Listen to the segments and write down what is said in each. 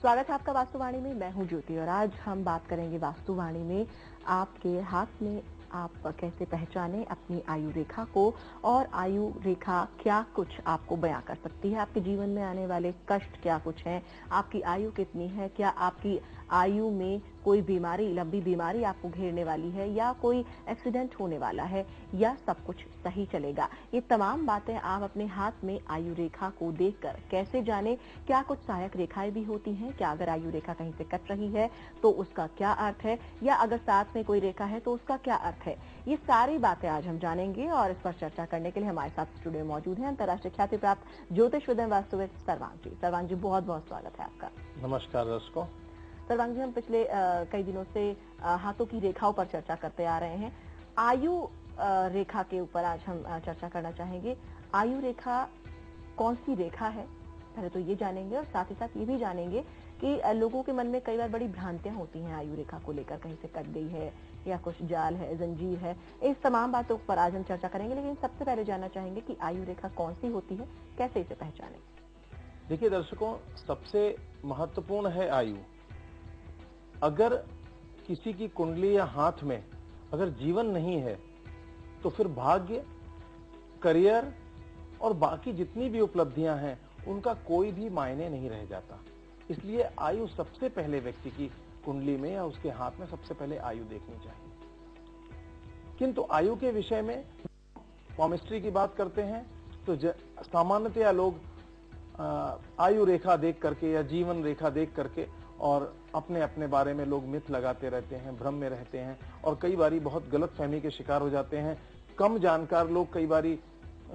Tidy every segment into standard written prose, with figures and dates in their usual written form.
स्वागत है आपका वास्तुवाणी में। मैं हूं ज्योति और आज हम बात करेंगे वास्तुवाणी में आपके हाथ में आप कैसे पहचाने अपनी आयु रेखा को और आयु रेखा क्या कुछ आपको बयां कर सकती है। आपके जीवन में आने वाले कष्ट क्या कुछ हैं, आपकी आयु कितनी है, क्या आपकी आयु में कोई बीमारी, लंबी बीमारी आपको घेरने वाली है या कोई एक्सीडेंट होने वाला है या सब कुछ सही चलेगा। ये तमाम बातें आप अपने हाथ में आयु रेखा को देखकर कैसे जाने। क्या कुछ सहायक रेखाएं भी होती हैं, क्या अगर आयु रेखा कहीं से कट रही है तो उसका क्या अर्थ है, या अगर साथ में कोई रेखा है तो उसका क्या अर्थ है। ये सारी बातें आज हम जानेंगे और इस पर चर्चा करने के लिए हमारे साथ स्टूडियो में मौजूद हैं अंतर्राष्ट्रीय ख्याति प्राप्त ज्योतिष विद्वान वास्तुविद सर्वांग जी। सर्वांग जी, बहुत बहुत स्वागत है आपका। नमस्कार दर्शकों। सर्वांग जी, हम पिछले कई दिनों से हाथों की रेखाओं पर चर्चा करते आ रहे हैं। आयु रेखा के ऊपर आज हम चर्चा करना चाहेंगे। आयु रेखा कौन सी रेखा है, पहले तो ये जानेंगे और साथ ही साथ ये भी जानेंगे कि लोगों के मन में कई बार बड़ी भ्रांतियां होती हैं आयु रेखा को लेकर, कहीं से कट गई है या कुछ जाल है, जंजीर है। इस तमाम बातों पर आज हम चर्चा करेंगे, लेकिन सबसे पहले जानना चाहेंगे कि आयु रेखा कौन सी होती है, कैसे इसे पहचानें। देखिए दर्शकों, सबसे महत्वपूर्ण है आयु। अगर किसी की कुंडली या हाथ में अगर जीवन नहीं है तो फिर भाग्य, करियर और बाकी जितनी भी उपलब्धियां हैं उनका कोई भी मायने नहीं रह जाता। इसलिए आयु सबसे पहले व्यक्ति की कुंडली में या उसके हाथ में सबसे पहले आयु देखनी चाहिए। किंतु आयु के विषय में पॉमिस्ट्री की बात करते हैं तो सामान्यतया लोग आयु रेखा देख करके या जीवन रेखा देख करके और अपने अपने बारे में लोग मिथ लगाते रहते हैं, भ्रम में रहते हैं और कई बारी बहुत गलतफहमी के शिकार हो जाते हैं। कम जानकार लोग कई बारी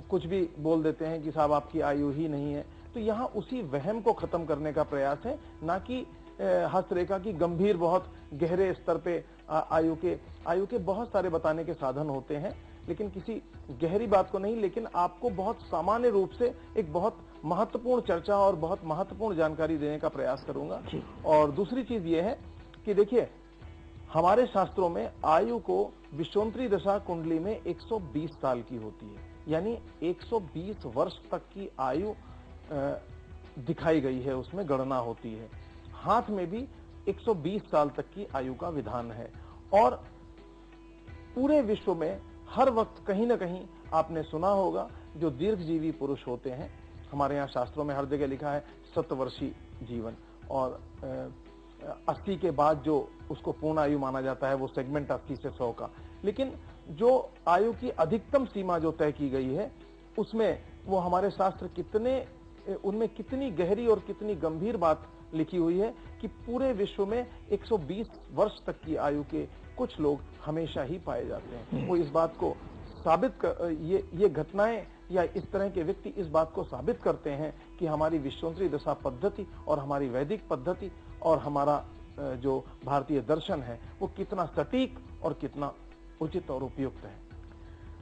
कुछ भी बोल देते हैं कि साहब आपकी आयु ही नहीं है। तो यहाँ उसी वहम को खत्म करने का प्रयास है, ना कि हस्तरेखा की गंभीर बहुत गहरे स्तर पे आयु के बहुत सारे बताने के साधन होते हैं, लेकिन किसी गहरी बात को नहीं, लेकिन आपको बहुत सामान्य रूप से एक बहुत महत्वपूर्ण चर्चा और बहुत महत्वपूर्ण जानकारी देने का प्रयास करूंगा। और दूसरी चीज ये है कि देखिए, हमारे शास्त्रों में आयु को विश्वोत्तरी दशा कुंडली में 120 साल की होती है, यानी 120 वर्ष तक की आयु दिखाई गई है, उसमें गणना होती है। हाथ में भी 120 साल तक की आयु का विधान है और पूरे विश्व में हर वक्त कहीं ना कहीं आपने सुना होगा जो दीर्घजीवी पुरुष होते हैं, हमारे यहाँ शास्त्रों में हर जगह लिखा है 100 वर्षीय जीवन, और 80 के बाद जो उसको पूर्ण आयु माना जाता है वो सेगमेंट 80 से 100 का। लेकिन जो आयु की अधिकतम सीमा जो तय की गई है उसमें वो हमारे शास्त्र उनमें कितनी गहरी और कितनी गंभीर बात लिखी हुई है कि पूरे विश्व में 120 वर्ष तक की आयु के कुछ लोग हमेशा ही पाए जाते हैं। वो इस बात को ये घटनाएं या इस तरह के व्यक्ति इस बात को साबित करते हैं कि हमारी विश्वोत्तरी दशा पद्धति और हमारी वैदिक पद्धति और हमारा जो भारतीय दर्शन है वो कितना सटीक और कितना उचित और उपयुक्त है।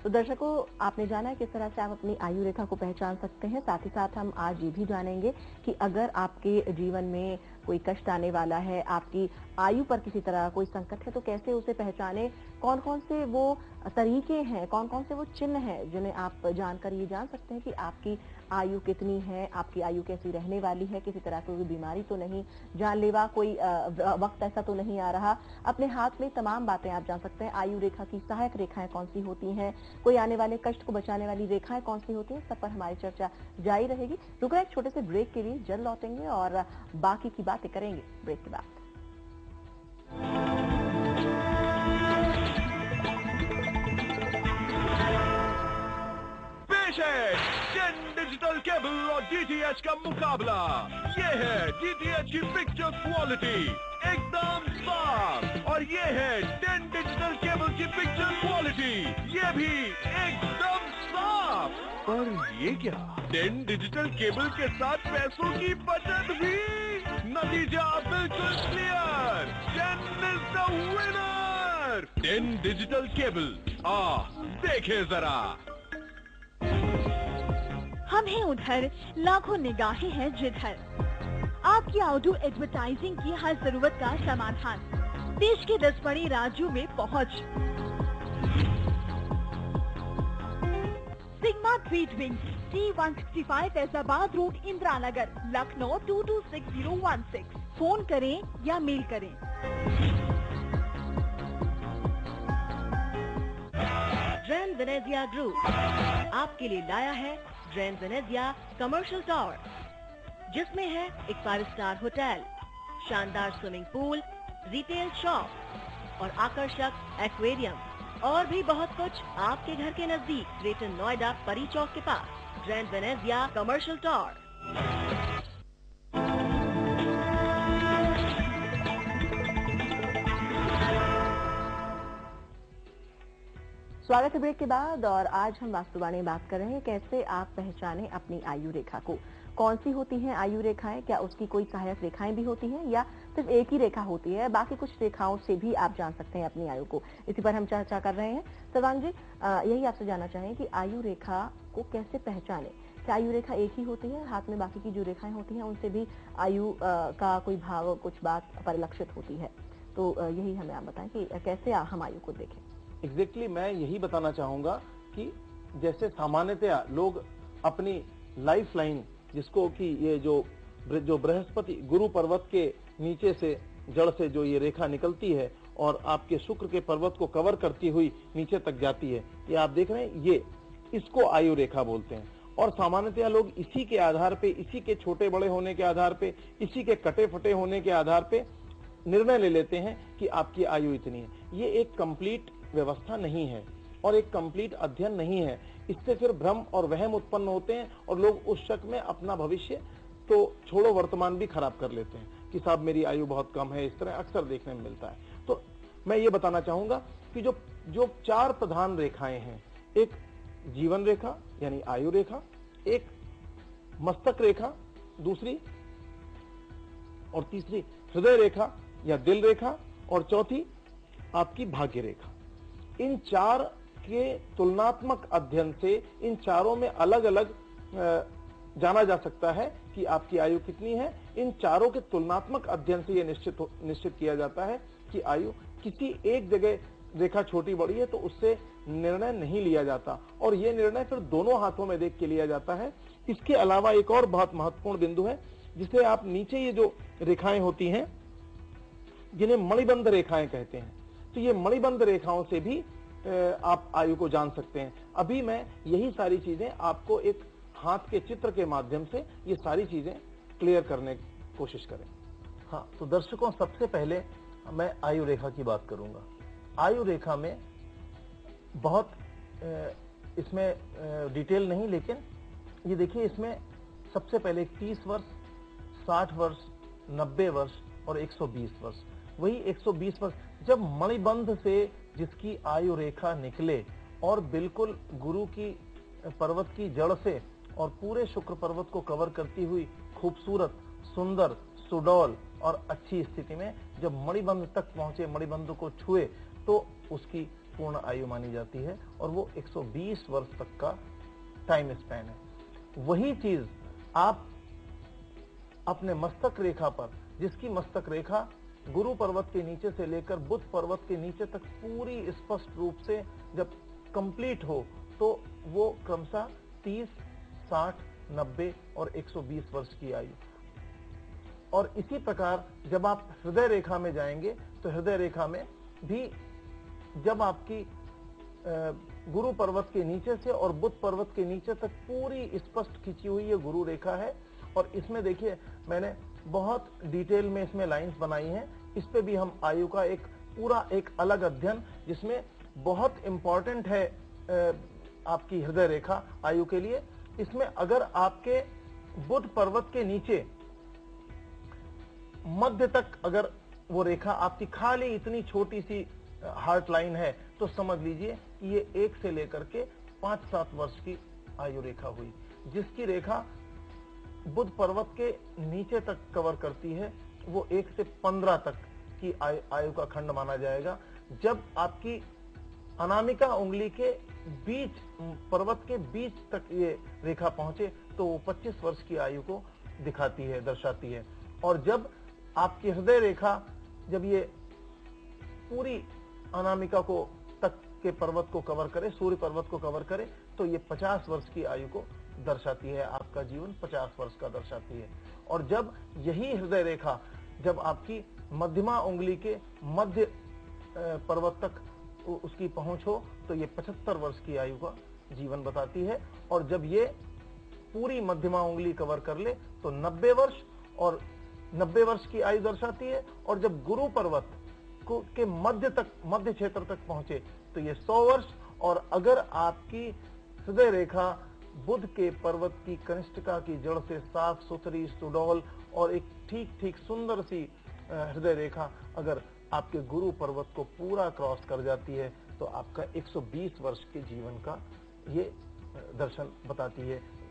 तो दर्शकों, आपने जाना है किस तरह से आप अपनी आयु रेखा को पहचान सकते हैं। साथ ही साथ हम आज ये भी जानेंगे कि अगर आपके जीवन में कोई कष्ट आने वाला है, आपकी आयु पर किसी तरह कोई संकट है, तो कैसे उसे पहचाने, कौन कौन से वो तरीके हैं, कौन कौन से वो चिन्ह हैं जिन्हें आप जानकर ये जान सकते हैं कि आपकी आयु कितनी है, आपकी आयु कैसी रहने वाली है, किसी तरह की कोई बीमारी तो नहीं, जानलेवा कोई वक्त ऐसा तो नहीं आ रहा। अपने हाथ में तमाम बातें आप जान सकते हैं। आयु रेखा की सहायक रेखाएं कौन सी होती हैं, कोई आने वाले कष्ट को बचाने वाली रेखाएं कौन सी होती हैं, सब पर हमारी चर्चा जारी रहेगी। रुकना एक छोटे से ब्रेक के लिए, जल्द लौटेंगे और बाकी की बातें करेंगे ब्रेक के बाद। डिजिटल केबल और डीटीएच का मुकाबला। ये है डीटीएच की पिक्चर क्वालिटी एकदम साफ, और ये है 10 डिजिटल केबल की पिक्चर क्वालिटी, ये भी एकदम साफ। पर ये क्या, 10 डिजिटल केबल के साथ पैसों की बचत भी। नतीजा बिल्कुल clear, 10 is the winner. 10 digital cable, देखे जरा। हम हैं उधर, लाखों निगाहें हैं जिधर। आपकी आउटडोर एडवर्टाइजिंग की हर जरूरत का समाधान, देश के 10 बड़े राज्यों में पहुंच। Sigma tweet T165 Faizabad road, Indira Nagar, Lucknow 226016। Phone करें या मेल करें। ड्रेन वेनेजिया ग्रुप आपके लिए लाया है ड्रेन वेनेजिया कमर्शियल टावर, जिसमें है एक 5 स्टार होटल, शानदार स्विमिंग पूल, रिटेल शॉप और आकर्षक एक्वेरियम और भी बहुत कुछ आपके घर के नजदीक ग्रेटर नोएडा परी चौक के पास। ड्रेन वेनेजिया कमर्शियल टावर। स्वागत है ब्रेक के बाद। और आज हम वास्तुवाणी में बात कर रहे हैं कैसे आप पहचानें अपनी आयु रेखा को। कौन सी होती हैं आयु रेखाएं, क्या उसकी कोई सहायक रेखाएं भी होती हैं या सिर्फ एक ही रेखा होती है, बाकी कुछ रेखाओं से भी आप जान सकते हैं अपनी आयु को। इसी पर हम चर्चा कर रहे हैं। सर्वांग जी, यही आपसे जानना चाहें कि आयु रेखा को कैसे पहचाने। क्या आयु रेखा एक ही होती है, हाथ में बाकी की जो रेखाएं होती हैं उनसे भी आयु का कोई भाव, कुछ बात परिलक्षित होती है? तो यही हमें आप बताएं कि कैसे हम आयु को देखें। एग्जैक्टली मैं यही बताना चाहूंगा कि जैसे सामान्यतया लोग अपनी लाइफ लाइन, जिसको कि ये जो बृहस्पति गुरु पर्वत के नीचे से जड़ से जो ये रेखा निकलती है और आपके शुक्र के पर्वत को कवर करती हुई नीचे तक जाती है, ये आप देख रहे हैं, इसको आयु रेखा बोलते हैं। और सामान्यतया लोग इसी के आधार पे, इसी के छोटे बड़े होने के आधार पे, इसी के कटे फटे होने के आधार पे निर्णय ले लेते हैं कि आपकी आयु इतनी है। ये एक कंप्लीट व्यवस्था नहीं है और एक कंप्लीट अध्ययन नहीं है। इससे फिर भ्रम और वहम उत्पन्न होते हैं और लोग उस शक में अपना भविष्य तो छोड़ो वर्तमान भी खराब कर लेते हैं कि साहब मेरी आयु बहुत कम है। इस तरह अक्सर देखने में मिलता है। तो मैं ये बताना चाहूंगा कि जो 4 प्रधान रेखाएं हैं, एक जीवन रेखा यानी आयु रेखा, एक मस्तक रेखा, दूसरी और तीसरी हृदय रेखा या दिल रेखा, और चौथी आपकी भाग्य रेखा। इन 4 के तुलनात्मक अध्ययन से इन चारों में अलग अलग जाना जा सकता है कि आपकी आयु कितनी है। इन चारों के तुलनात्मक अध्ययन से यह निश्चित किया जाता है कि आयु किसी एक जगह रेखा छोटी बड़ी है तो उससे निर्णय नहीं लिया जाता, और यह निर्णय फिर दोनों हाथों में देख के लिया जाता है। इसके अलावा एक और बहुत महत्वपूर्ण बिंदु है, जिसे आप नीचे ये जो रेखाएं होती हैं जिन्हें मणिबंध रेखाएं कहते हैं, तो ये मणिबंध रेखाओं से भी आप आयु को जान सकते हैं। अभी मैं यही सारी चीजें आपको एक हाथ के चित्र के माध्यम से ये सारी चीजें क्लियर करने की कोशिश करें। हाँ, तो दर्शकों, सबसे पहले मैं आयु रेखा की बात करूंगा। आयु रेखा में बहुत इसमें डिटेल नहीं, लेकिन ये देखिए, इसमें सबसे पहले 30 वर्ष, 60 वर्ष, 90 वर्ष और 120 वर्ष। वही 120 वर्ष जब मणिबंध से जिसकी आयु रेखा निकले और बिल्कुल गुरु की पर्वत की जड़ से और पूरे शुक्र पर्वत को कवर करती हुई खूबसूरत, सुंदर, सुडौल और अच्छी स्थिति में जब मणिबंध तक पहुंचे, मणिबंध को छुए, तो उसकी पूर्ण आयु मानी जाती है और वो 120 वर्ष तक का टाइम स्पैन है। वही चीज आप अपने मस्तक रेखा पर, जिसकी मस्तक रेखा गुरु पर्वत के नीचे से लेकर बुध पर्वत के नीचे तक पूरी स्पष्ट रूप से जब कंप्लीट हो, तो वो क्रमशः 30, 60, 90 और 120 वर्ष की आयु। और इसी प्रकार जब आप हृदय रेखा में जाएंगे तो हृदय रेखा में भी जब आपकी गुरु पर्वत के नीचे से और बुध पर्वत के नीचे तक पूरी स्पष्ट खींची हुई ये गुरु रेखा है। और इसमें देखिए, मैंने बहुत डिटेल में इसमें लाइंस बनाई हैं। इस पे भी हम आयु का एक पूरा एक अलग अध्ययन, जिसमें बहुत इंपॉर्टेंट है आपकी हृदय रेखा आयु के लिए। इसमें अगर आपके बुध पर्वत के नीचे मध्य तक अगर वो रेखा आपकी खाली इतनी छोटी सी हार्ट लाइन है, तो समझ लीजिए कि ये 1 से लेकर के 5-7 वर्ष की आयु रेखा हुई। जिसकी रेखा बुध पर्वत के नीचे तक कवर करती है, वो 1 से 15 तक की आयु का खंड माना जाएगा। जब आपकी अनामिका उंगली के बीच, पर्वत के बीच तक ये रेखा पहुंचे, तो वो 25 वर्ष की आयु को दिखाती है, दर्शाती है। और जब आपकी हृदय रेखा जब ये पूरी अनामिका को तक के पर्वत को कवर करे, सूर्य पर्वत को कवर करे, तो ये 50 वर्ष की आयु को दर्शाती है। आपका जीवन 50 वर्ष का दर्शाती है। और जब यही हृदय रेखा जब आपकी मध्यमा उंगली के मध्य पर्वत तक उसकी पहुंच हो तो ये 75 वर्ष की आयु का जीवन बताती है। और जब ये पूरी मध्यमा उंगली कवर कर ले तो 90 वर्ष और 90 वर्ष की आयु दर्शाती है। और जब गुरु पर्वत को के मध्य क्षेत्र तक पहुंचे तो ये 100 वर्ष। और अगर आपकी हृदय रेखा बुध के पर्वत की कनिष्ठिका की जड़ से साफ सुथरी सुडौल और एक ठीक सुंदर सी हृदय रेखा अगर आपके गुरु पर्वत को पूरा क्रॉस कर जाती है तो आपका 120 वर्ष के जीवन का ये दर्शन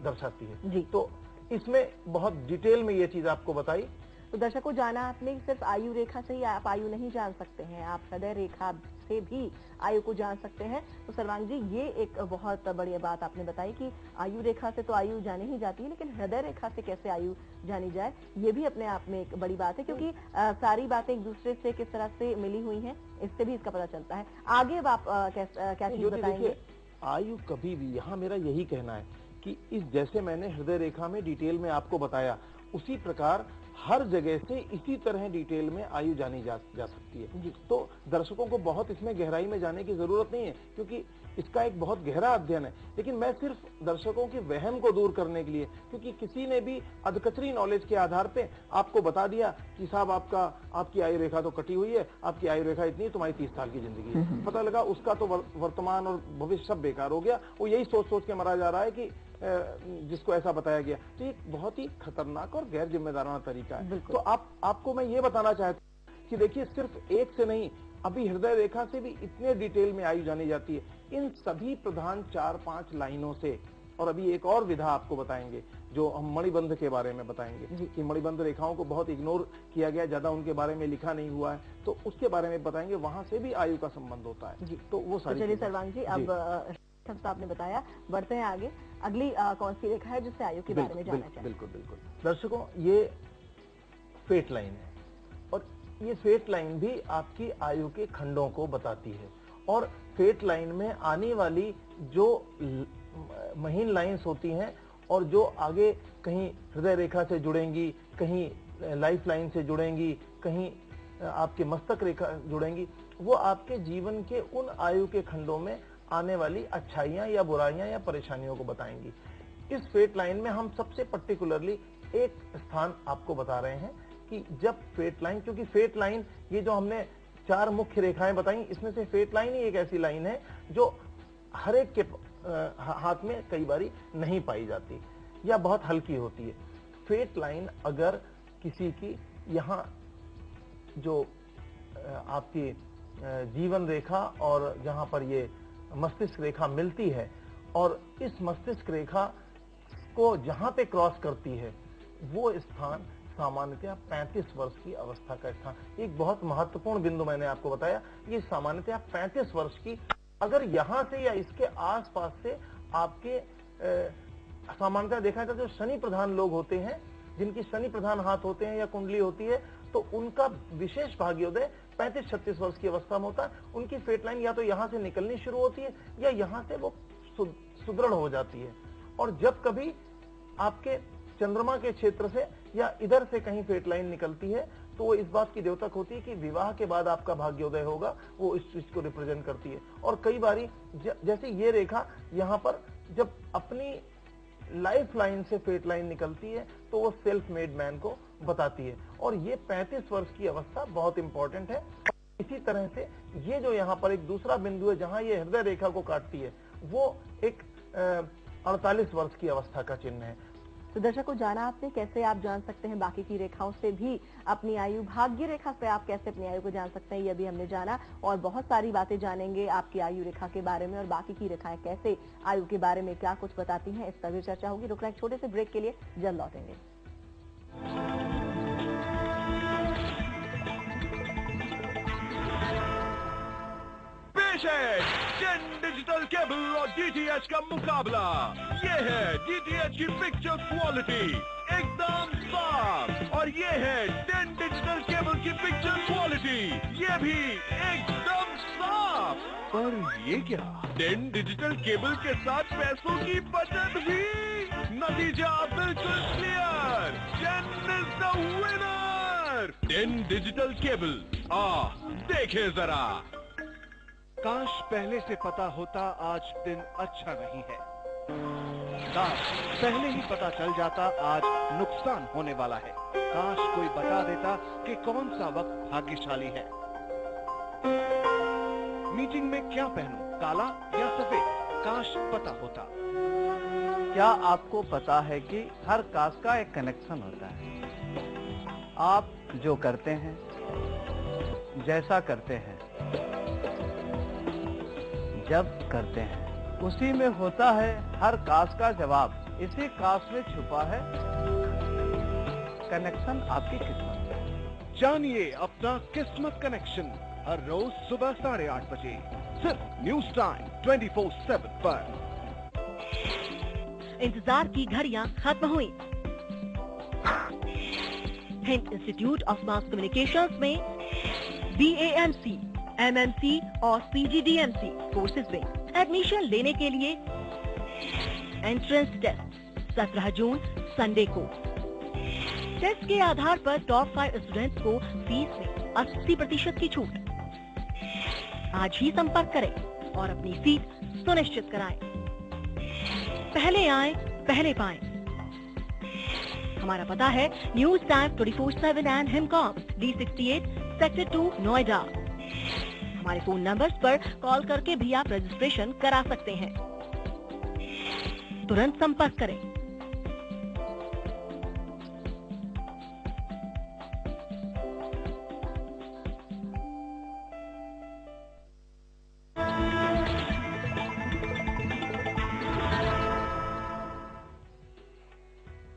दर्शाती है जी। तो इसमें बहुत डिटेल में ये चीज आपको बताई। तो दर्शकों, जाना आपने सिर्फ आयु रेखा से ही आप आयु नहीं जान सकते हैं, आप हृदय रेखा से भी आयु को जान सकते हैं। तो सर्वांग जी, ये एक बहुत बढ़िया बात आपने बताई कि आयु रेखा से तो आयु जानी ही जाती है, लेकिन हृदय रेखा से कैसे आयु जानी जाए, ये भी अपने आप में एक बड़ी बात है, क्योंकि सारी बातें एक दूसरे से किस तरह से मिली हुई हैं, इससे भी इसका पता चलता है। आगे आप क्या चीज बताएंगे? आयु कभी भी, यहाँ मेरा यही कहना है कि इस जैसे मैंने हृदय रेखा में डिटेल में आपको बताया, उसी प्रकार हर जगह से इसी तरह डिटेल में आयु जानी जा सकती है। तो दर्शकों को बहुत इसमें गहराई में जाने की जरूरत नहीं है, क्योंकि इसका एक बहुत गहरा अध्ययन है। लेकिन मैं सिर्फ दर्शकों की वहम को दूर करने के लिए, क्योंकि किसी ने भी अधकचरी नॉलेज के आधार पे आपको बता दिया कि साहब आपकी आयु रेखा तो कटी हुई है, आपकी आयु रेखा इतनी, तुम्हारी 30 साल की जिंदगी है। पता लगा उसका तो वर्तमान और भविष्य सब बेकार हो गया। वो यही सोच के मरा जा रहा है कि जिसको ऐसा बताया गया। तो ये बहुत ही खतरनाक और गैर जिम्मेदाराना तरीका है। तो आपको मैं ये बताना चाहता हूँ कि देखिए, सिर्फ एक से नहीं, अभी हृदय रेखा से भी इतने डिटेल में आयु जानी जाती है, इन सभी प्रधान 4-5 लाइनों से। और अभी एक और विधा आपको बताएंगे जो हम मणिबंध के बारे में बताएंगे कि मणिबंध रेखाओं को बहुत इग्नोर किया गया, ज्यादा उनके बारे में लिखा नहीं हुआ है, तो उसके बारे में बताएंगे, वहां से भी आयु का संबंध होता है। तो वो सारी चलिए सर्वांग जी, अब तो आपने बताया, बढ़ते हैं आगे। अगली कौन सी रेखा है जिससे आयु के बारे में जानना चाहिए? बिल्कुल। दर्शकों, ये फेट लाइन है और ये फेट लाइन भी आपकी आयु के खंडों को बताती है। और फेट लाइन में आने वाली जो महीन लाइंस होती हैं और जो आगे कहीं हृदय रेखा से जुड़ेंगी, कहीं लाइफ लाइन से जुड़ेंगी, कहीं आपके मस्तक रेखा जुड़ेंगी, वो आपके जीवन के उन आयु के खंडों में आने वाली अच्छाइयां या बुराइयां या परेशानियों को बताएंगी। इस फेट लाइन में हम सबसे पर्टिकुलरली एक स्थान आपको बता रहे हैं कि जब फेट लाइन, क्योंकि फेट लाइन, ये जो हमने 4 मुख्य रेखाएं बताई, इसमें से फेट लाइन ही एक ऐसी लाइन है जो हर एक के हाथ में कई बारी नहीं पाई जाती या बहुत हल्की होती है। फेट लाइन अगर किसी की यहाँ जो आपकी जीवन रेखा और जहां पर ये मस्तिष्क रेखा मिलती है और इस मस्तिष्क रेखा को जहां पे क्रॉस करती है, वो स्थान सामान्यतः 35 वर्ष की अवस्था का स्थान। एक बहुत महत्वपूर्ण बिंदु मैंने आपको बताया, ये सामान्यतः 35 वर्ष की, अगर यहां से या इसके आसपास से आपके सामान्यतः देखा जाता है जो शनि प्रधान लोग होते हैं, जिनकी शनि प्रधान हाथ होते हैं या कुंडली होती है, तो उनका विशेष भाग्योदय 35-36 वर्ष की अवस्था में होता है। उनकी फेट लाइन या तो यहां से निकलनी शुरू होती है या यहां से वो सुदृढ़ हो जाती है। और जब कभी आपके चंद्रमा के क्षेत्र से या इधर से कहीं फेट लाइन निकलती है तो वो इस बात की द्योतक होती है कि विवाह के बाद आपका भाग्योदय होगा, वो इस चीज को रिप्रेजेंट करती है। और कई बारी जैसे ये रेखा यहाँ पर जब अपनी लाइफ लाइन से फेट लाइन निकलती है तो वो सेल्फ मेड मैन को बताती है। और ये 35 वर्ष की अवस्था बहुत इंपॉर्टेंट है। इसी तरह से ये जो यहाँ पर एक दूसरा बिंदु है जहां ये हृदय रेखा को काटती है, वो एक 48 वर्ष की अवस्था का चिन्ह है। तो दर्शकों, जाना आपने कैसे आप जान सकते हैं बाकी की रेखाओं से भी अपनी आयु, भाग्य रेखा से आप कैसे अपनी आयु को जान सकते हैं, ये भी हमने जाना। और बहुत सारी बातें जानेंगे आपकी आयु रेखा के बारे में और बाकी की रेखाएं कैसे आयु के बारे में क्या कुछ बताती हैं, इस पर भी चर्चा होगी। रुकना एक छोटे से ब्रेक के लिए, जल्द लौटेंगे। पेश है डेन डिजिटल केबल और डीटीएच का मुकाबला। ये है डीटीएच की पिक्चर क्वालिटी एकदम साफ और ये है डेन डिजिटल केबल की पिक्चर क्वालिटी, ये भी एकदम साफ। पर ये क्या, डेन डिजिटल केबल के साथ पैसों की बचत भी। नतीजा बिल्कुल clear, Den is the winner. In digital cable देखे जरा। काश पहले से पता होता आज दिन अच्छा नहीं है। काश पहले ही पता चल जाता आज नुकसान होने वाला है। काश कोई बता देता कि कौन सा वक्त भाग्यशाली है। मीटिंग में क्या पहनूं, काला या सफेद? काश पता होता। क्या आपको पता है कि हर कास्ट का एक कनेक्शन होता है? आप जो करते हैं, जैसा करते हैं, जब करते हैं, उसी में होता है हर कास्ट का जवाब। इसी कास्ट में छुपा है कनेक्शन आपकी किस्मत। जानिए अपना किस्मत कनेक्शन हर रोज सुबह 8:30 बजे सिर्फ न्यूज टाइम 24/7 पर। इंतजार की घड़ियां खत्म हुई। Hind institute of mass communications में BAMC, MMC और PGDMC कोर्सेज में एडमिशन लेने के लिए एंट्रेंस टेस्ट 17 जून संडे को। टेस्ट के आधार पर टॉप 5 स्टूडेंट्स को फीस में 80% की छूट। आज ही संपर्क करें और अपनी सीट सुनिश्चित कराएं। पहले आए पहले पाएं। हमारा पता है न्यूज टाइम 24/7 एंड हिमकॉम D68 सेक्टर 2 नोएडा। हमारे फोन नंबर्स पर कॉल करके भी आप रजिस्ट्रेशन करा सकते हैं। तुरंत संपर्क करें।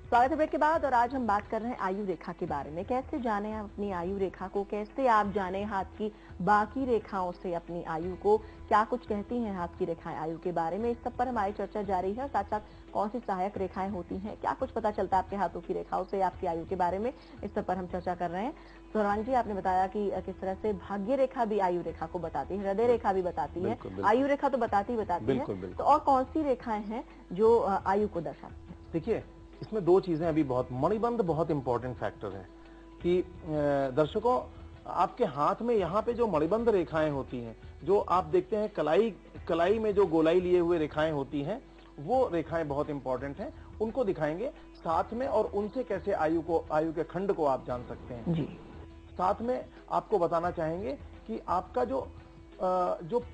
स्वागत है ब्रेक के बाद। और आज हम बात कर रहे हैं आयु रेखा के बारे में। कैसे जाने आप अपनी आयु रेखा को, कैसे आप जाने हाथ की बाकी रेखाओं से अपनी आयु को, क्या कुछ कहती हैं हाथ की रेखाएं आयु के बारे में। इस सब पर हमारी चर्चा जारी है। साथ साथ कौन सी सहायक रेखाएं होती हैं, क्या कुछ पता चलता है आपके हाथों की रेखाओं से आपकी आयु के बारे में, इस सब पर हम चर्चा कर रहे हैं। सोनवानी जी, आपने बताया कि किस तरह से भाग्य रेखा भी आयु रेखा को बताती है, हृदय रेखा भी बताती है, आयु रेखा तो बताती है। तो और कौन सी रेखाएं हैं जो आयु को दर्शाती है? देखिए, इसमें दो चीजें अभी मणिबंध बहुत इंपॉर्टेंट फैक्टर है कि दर्शकों, आपके हाथ में यहाँ पे जो मणिबंध रेखाएं होती हैं, जो आप देखते हैं कलाई में जो गोलाई लिए हुए रेखाएं होती हैं, वो रेखाएं बहुत इंपॉर्टेंट हैं। उनको दिखाएंगे साथ में, और उनसे कैसे आयु के खंड को आप जान सकते हैं जी। साथ में आपको बताना चाहेंगे कि आपका जो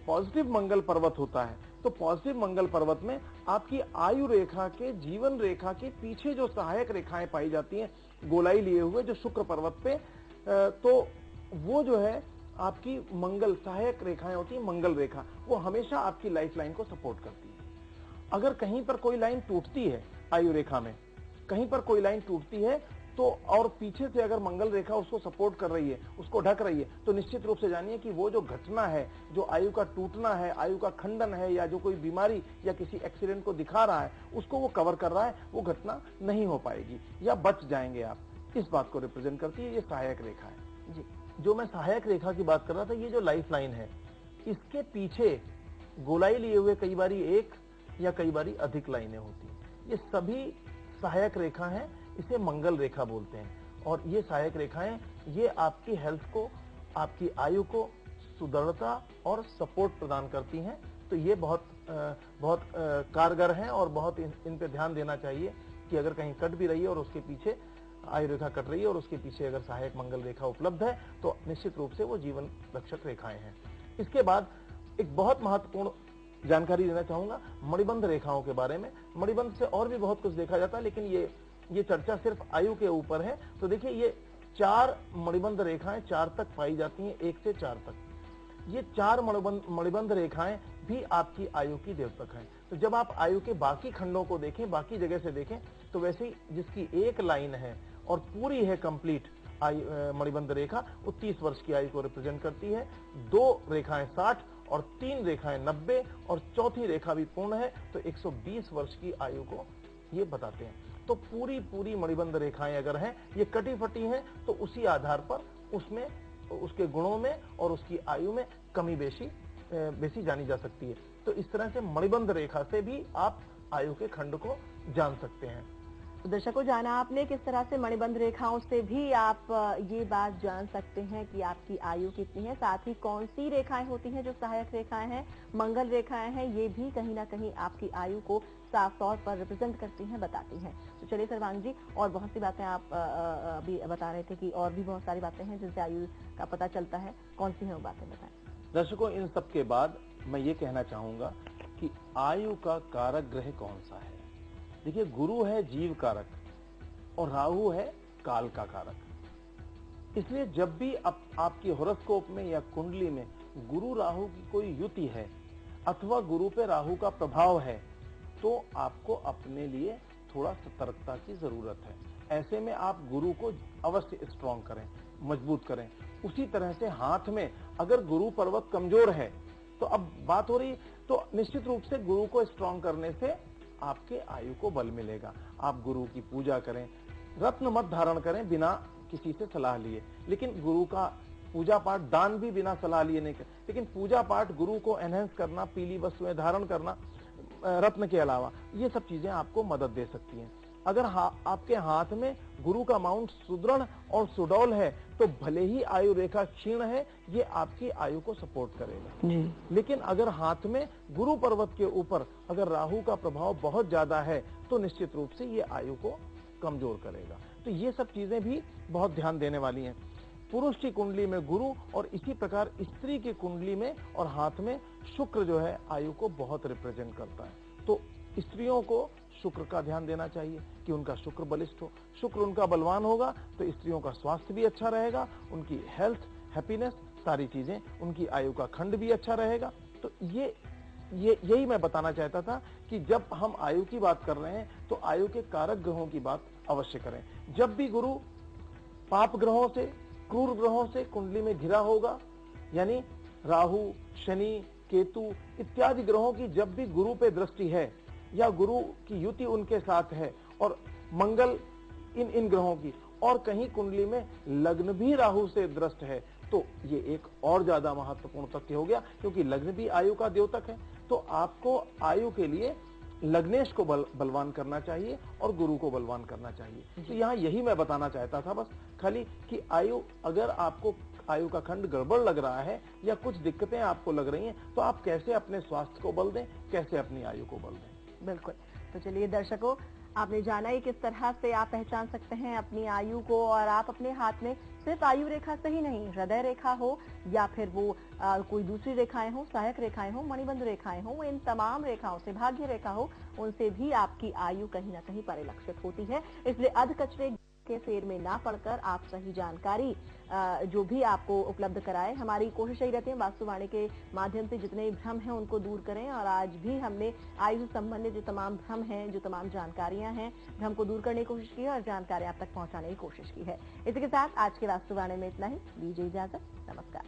पॉजिटिव मंगल पर्वत होता है, तो पॉजिटिव मंगल पर्वत में आपकी आयु रेखा के, जीवन रेखा के पीछे जो सहायक रेखाएं पाई जाती हैं गोलाई लिए हुए, जो शुक्र पर्वत पे, तो वो जो है आपकी मंगल सहायक रेखाएं होती है। मंगल रेखा वो हमेशा आपकी लाइफ लाइन को सपोर्ट करती है। अगर कहीं पर कोई लाइन टूटती है आयु रेखा में, कहीं पर कोई लाइन टूटती है, तो और पीछे से अगर मंगल रेखा उसको सपोर्ट कर रही है, उसको ढक रही है, तो निश्चित रूप से जानिए कि वो जो घटना है, जो आयु का टूटना है, आयु का खंडन है, या जो कोई बीमारी या किसी एक्सीडेंट को दिखा रहा है, उसको वो कवर कर रहा है, वो घटना नहीं हो पाएगी या बच जाएंगे आप। इस बात को रिप्रेजेंट करती है ये सहायक रेखा है जी। जो मैं सहायक रेखा की बात कर रहा था, ये जो लाइफ लाइन है, इसके पीछे गोलाई लिए हुए कई बारी एक या कई बारी अधिक लाइनें होती हैं। ये सभी सहायक रेखा हैं, इसे मंगल रेखा बोलते हैं। और ये सहायक रेखाएं, ये आपकी हेल्थ को, आपकी आयु को सुदृढ़ता और सपोर्ट प्रदान करती हैं। तो ये बहुत कारगर हैं और बहुत इन पे ध्यान देना चाहिए कि अगर कहीं कट भी रही है और उसके पीछे आयु रेखा कट रही है और उसके पीछे अगर सहायक मंगल रेखा उपलब्ध है, तो निश्चित रूप से वो जीवन रक्षक रेखाएं हैं। इसके बाद एक बहुत महत्वपूर्ण जानकारी देना चाहूंगा मणिबंध रेखाओं के बारे में। मणिबंध से और भी बहुत कुछ देखा जाता है, लेकिन ये चर्चा सिर्फ आयु के ऊपर है। तो देखिए, ये 4 मणिबंध रेखाएं 4 तक पाई जाती हैं, 1 से 4 तक। ये 4 मणिबंध रेखाएं भी आपकी आयु की द्योतक हैं। तो जब आप आयु के बाकी खंडों को देखें, बाकी जगह से देखें, तो वैसे ही जिसकी एक लाइन है और पूरी है कंप्लीट मणिबंध रेखा, वो 30 वर्ष की आयु को रिप्रेजेंट करती है। 2 रेखाएं 60 और 3 रेखाएं 90 और चौथी रेखा भी पूर्ण है, तो 120 वर्ष की आयु को ये बताते हैं। तो पूरी मणिबंध रेखाएं अगर हैं, ये कटी फटी हैं, तो उसी आधार पर उसमें, उसके गुणों में और उसकी आयु में कमी बेशी जानी जा सकती है। तो इस तरह से मणिबंध रेखा से भी आप आयु के खंड को जान सकते हैं। तो दर्शकों, जाना आपने किस तरह से मणिबंध रेखाओं से भी आप ये बात जान सकते हैं कि आपकी आयु कितनी है। साथ ही कौन सी रेखाएं होती हैं जो सहायक रेखाएं हैं, मंगल रेखाएं हैं, ये भी कहीं ना कहीं आपकी आयु को साफ तौर पर रिप्रेजेंट करती हैं, बताती हैं। तो चलिए सर्वांग जी, और बहुत सी बातें आप अभी बता रहे थे कि और भी बहुत सारी बातें हैं जिनसे आयु का पता चलता है, कौन सी है वो बातें बताएं। दर्शकों, इन सब के बाद मैं ये कहना चाहूंगा कि आयु का कारक ग्रह कौन सा है। देखिए, गुरु है जीव कारक और राहु है काल का कारक। इसलिए जब भी आपकी हॉरोस्कोप में या कुंडली में गुरु राहु की कोई युति है अथवा गुरु पे राहु का प्रभाव है, तो आपको अपने लिए थोड़ा सतर्कता की जरूरत है। ऐसे में आप गुरु को अवश्य स्ट्रॉन्ग करें, मजबूत करें। उसी तरह से हाथ में अगर गुरु पर्वत कमजोर है, तो अब बात हो रही, तो निश्चित रूप से गुरु को स्ट्रॉन्ग करने से आपके आयु को बल मिलेगा। आप गुरु की पूजा करें, रत्न मत धारण करें बिना किसी से सलाह लिए, लेकिन गुरु का पूजा पाठ, दान भी बिना सलाह लिए नहीं कर, लेकिन पूजा पाठ, गुरु को एनहेंस करना, पीली वस्तुएं धारण करना रत्न के अलावा, ये सब चीजें आपको मदद दे सकती हैं। अगर आपके हाथ में गुरु का माउंट सुदृढ़ और सुडौल है, तो भले ही आयु रेखा क्षीण है, ये आपकी आयु को सपोर्ट करेगा जी। लेकिन अगर हाथ में गुरु पर्वत के ऊपर अगर राहु का प्रभाव बहुत ज्यादा है, तो निश्चित रूप से ये आयु को कमजोर करेगा। तो ये सब चीजें भी बहुत ध्यान देने वाली हैं। पुरुष की कुंडली में गुरु और इसी प्रकार स्त्री की कुंडली में और हाथ में शुक्र जो है आयु को बहुत रिप्रेजेंट करता है। तो स्त्रियों को शुक्र का ध्यान देना चाहिए कि उनका शुक्र बलिष्ठ हो। शुक्र उनका बलवान होगा तो स्त्रियों का स्वास्थ्य भी अच्छा रहेगा, उनकी हेल्थ, हैप्पीनेस, सारी चीजें, उनकी आयु का खंड भी अच्छा रहेगा। तो यही मैं बताना चाहता था कि जब हम आयु की बात कर रहे हैं तो आयु के कारक ग्रहों की बात अवश्य करें। जब भी गुरु पाप ग्रहों से, क्रूर ग्रहों से कुंडली में घिरा होगा, यानी राहु, शनि, केतु इत्यादि ग्रहों की जब भी गुरु पे दृष्टि है या गुरु की युति उनके साथ है और मंगल इन ग्रहों की, और कहीं कुंडली में लग्न भी राहु से दृष्ट है, तो ये एक और ज्यादा महत्वपूर्ण तथ्य हो गया, क्योंकि लग्न भी आयु का द्योतक है। तो आपको आयु के लिए लग्नेश को बलवान करना चाहिए और गुरु को बलवान करना चाहिए। तो यहाँ यही मैं बताना चाहता था बस, खाली कि आयु, अगर आपको आयु का खंड गड़बड़ लग रहा है या कुछ दिक्कतें आपको लग रही हैं, तो आप कैसे अपने स्वास्थ्य को बल दें, कैसे अपनी आयु को बल दें। बिल्कुल। तो चलिए दर्शकों, आपने जाना ही किस तरह से आप पहचान सकते हैं अपनी आयु को, और आप अपने हाथ में सिर्फ आयु रेखा से ही नहीं, हृदय रेखा हो या फिर वो कोई दूसरी रेखाएं हो, सहायक रेखाएं हो, मणिबंध रेखाएं हो, इन तमाम रेखाओं से, भाग्य रेखा हो, उनसे भी आपकी आयु कहीं ना कहीं परिलक्षित होती है। इसलिए अध कचरे के फेर में ना पड़कर आप सही जानकारी जो भी आपको उपलब्ध कराए। हमारी कोशिश यही रहती है वास्तुवाणी के माध्यम से जितने भ्रम हैं उनको दूर करें, और आज भी हमने आयु संबंधित जो तमाम भ्रम हैं, जो तमाम जानकारियां हैं, भ्रम को दूर करने की कोशिश की है और जानकारी आप तक पहुंचाने की कोशिश की है। इसी के साथ आज के वास्तुवाणी में इतना ही। दीजिए इजाजत, नमस्कार।